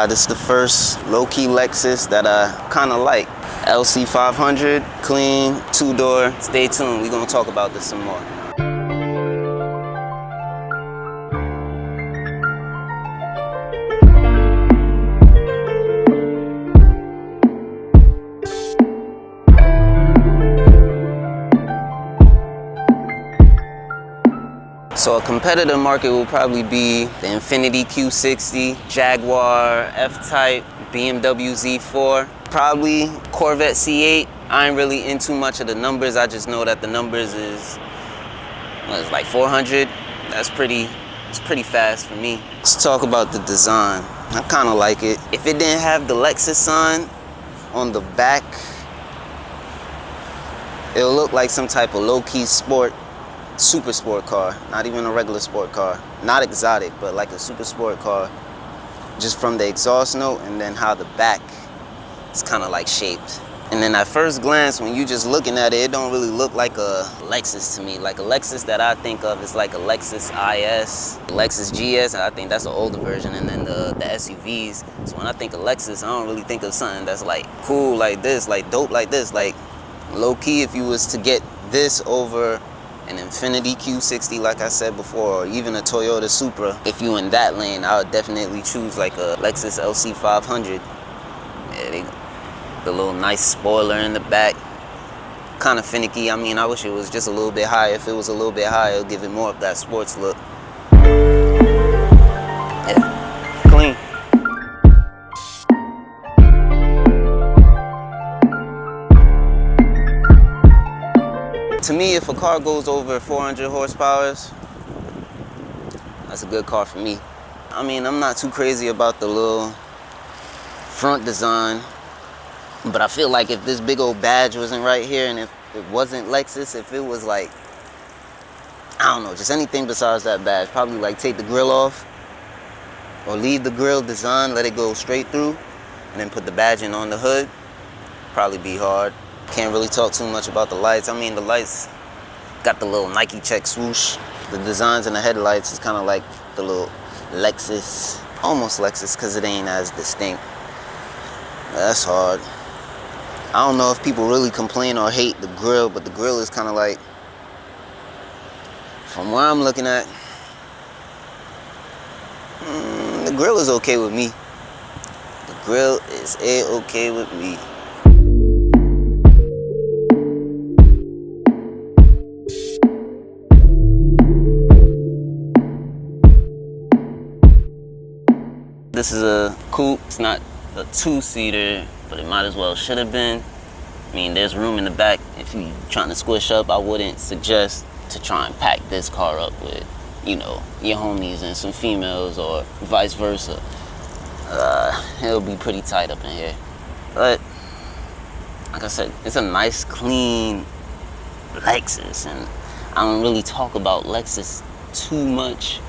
This is the first low-key Lexus that I kind of like. LC500, clean, 2-door. Stay tuned, we're gonna talk about this some more. So a competitor market will probably be the Infiniti Q60, Jaguar F-Type, BMW Z4, probably Corvette C8. I ain't really into much of the numbers. I just know that the numbers is, well, it's like 400. It's pretty fast for me. Let's talk about the design. I kind of like it. If it didn't have the Lexus sign on the back, it'll look like some type of low-key sport, super sport car, not even a regular sport car, not exotic, but like a super sport car, just from the exhaust note and then how the back is kind of like shaped. And then at first glance, when you just looking at it, it don't really look like a Lexus to me. Like a Lexus that I think of is like a Lexus IS, Lexus GS, I think that's the older version, and then the SUVs. So when I think of Lexus, I don't really think of something that's like cool like this, like dope like this. Like low key, if you was to get this over an Infiniti Q60, like I said before, or even a Toyota Supra, if you in that lane, I would definitely choose like a Lexus LC500. Yeah, the little nice spoiler in the back, kind of finicky. I mean, I wish it was just a little bit higher. If it was a little bit higher, it'll give it more of that sports look. Yeah, clean. To me, if a car goes over 400 horsepower, that's a good car for me. I mean, I'm not too crazy about the little front design, but I feel like if this big old badge wasn't right here, and if it wasn't Lexus, if it was like, I don't know, just anything besides that badge, probably like take the grill off or leave the grill design, let it go straight through, and then put the badging on the hood, probably be hard. Can't really talk too much about the lights. I mean, the lights got the little Nike check swoosh. The designs in the headlights is kind of like the little Lexus, almost Lexus, because it ain't as distinct. That's hard. I don't know if people really complain or hate the grill, but the grill is kind of like, from where I'm looking at, the grill is okay with me. The grill is A-okay with me. This is a coupe. It's not a two-seater, but it might as well should have been. I mean, there's room in the back. If you're trying to squish up, I wouldn't suggest to try and pack this car up with, you know, your homies and some females or vice versa. It'll be pretty tight up in here. But, like I said, it's a nice, clean Lexus, and I don't really talk about Lexus too much.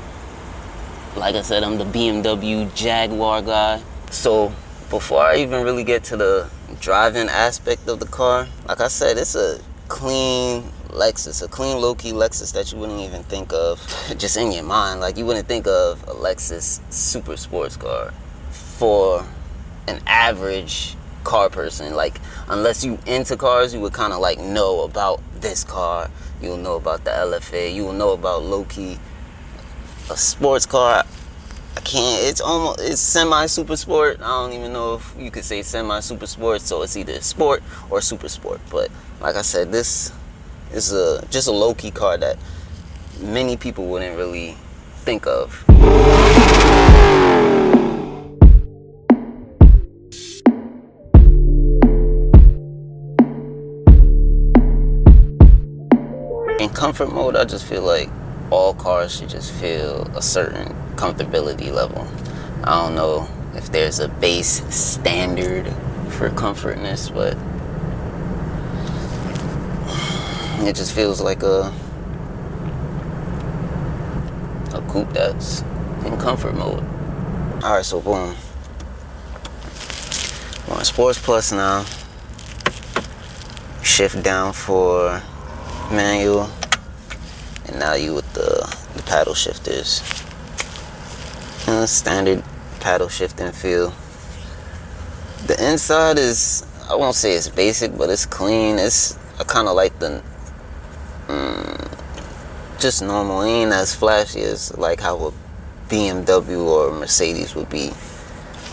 Like I said, I'm the BMW Jaguar guy. So before I even really get to the driving aspect of the car, like I said, it's a clean Lexus, a clean low-key Lexus that you wouldn't even think of just in your mind. Like you wouldn't think of a Lexus super sports car for an average car person. Like unless you into cars, you would kind of like know about this car. You'll know about the LFA. You will know about low-key. A sports car, I can't, it's semi-super sport. I don't even know if you could say semi-super sport, so it's either sport or super sport. But like I said, this is just a low-key car that many people wouldn't really think of. In comfort mode, I just feel like all cars should just feel a certain comfortability level. I don't know if there's a base standard for comfortness, but it just feels like a coupe that's in comfort mode. All right, so boom. We're on Sports Plus now. Shift down for manual. And now you with the paddle shifters. Standard paddle shifting feel. The inside is, I won't say it's basic, but it's clean. I kind of like the just normal. It ain't as flashy as like how a BMW or a Mercedes would be.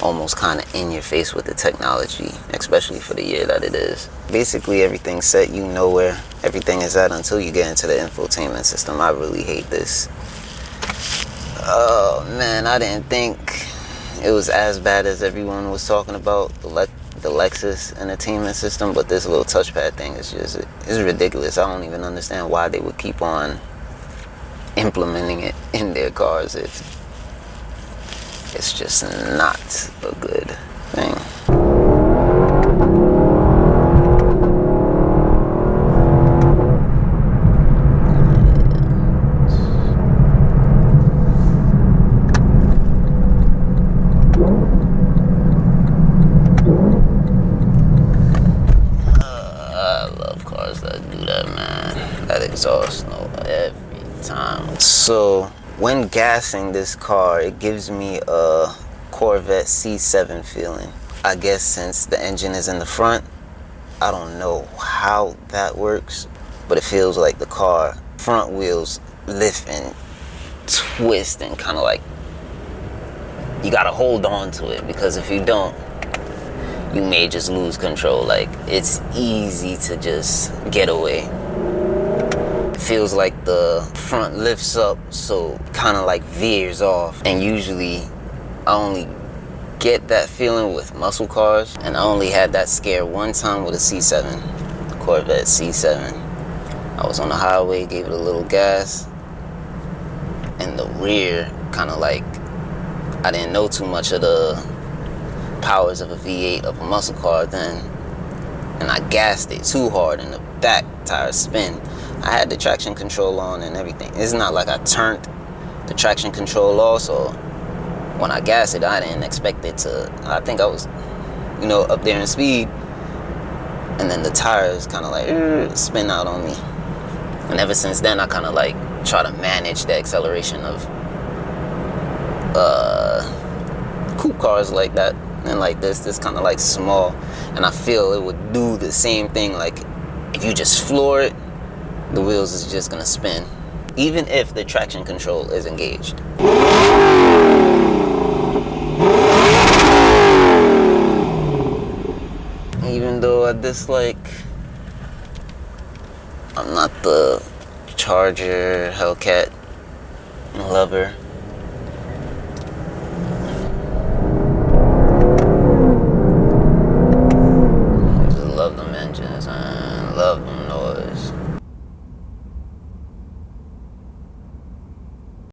Almost kind of in your face with the technology, especially for the year that it is. Basically everything's set. You know where everything is at until you get into the infotainment system. I really hate this. Oh man, I didn't think it was as bad as everyone was talking about, the Lexus entertainment system, but this little touchpad thing is just, it's ridiculous. I don't even understand why they would keep on implementing it in their cars if it's just not a good thing. I love cars that do that, man. That exhaust note every time. So when gassing this car, it gives me a Corvette C7 feeling. I guess since the engine is in the front, I don't know how that works, but it feels like the car front wheels lift and twist and kind of like you gotta hold on to it, because if you don't, you may just lose control. Like, it's easy to just get away. Feels like the front lifts up, so kind of like veers off, and usually I only get that feeling with muscle cars, and I only had that scare one time with a C7, Corvette C7. I was on the highway, gave it a little gas, and the rear kind of like, I didn't know too much of the powers of a V8 of a muscle car then, and I gassed it too hard and the back tires spin. I had the traction control on and everything. It's not like I turned the traction control off, so when I gassed it, I didn't expect it to, I think I was, you know, up there in speed, and then the tires kind of like spin out on me. And ever since then, I kind of like try to manage the acceleration of coupe cars like that, and like this kind of like small, and I feel it would do the same thing. Like if you just floor it, the wheels is just gonna spin, even if the traction control is engaged. Even though I dislike, I'm not the Charger Hellcat lover. I just love them engines, man. Love them.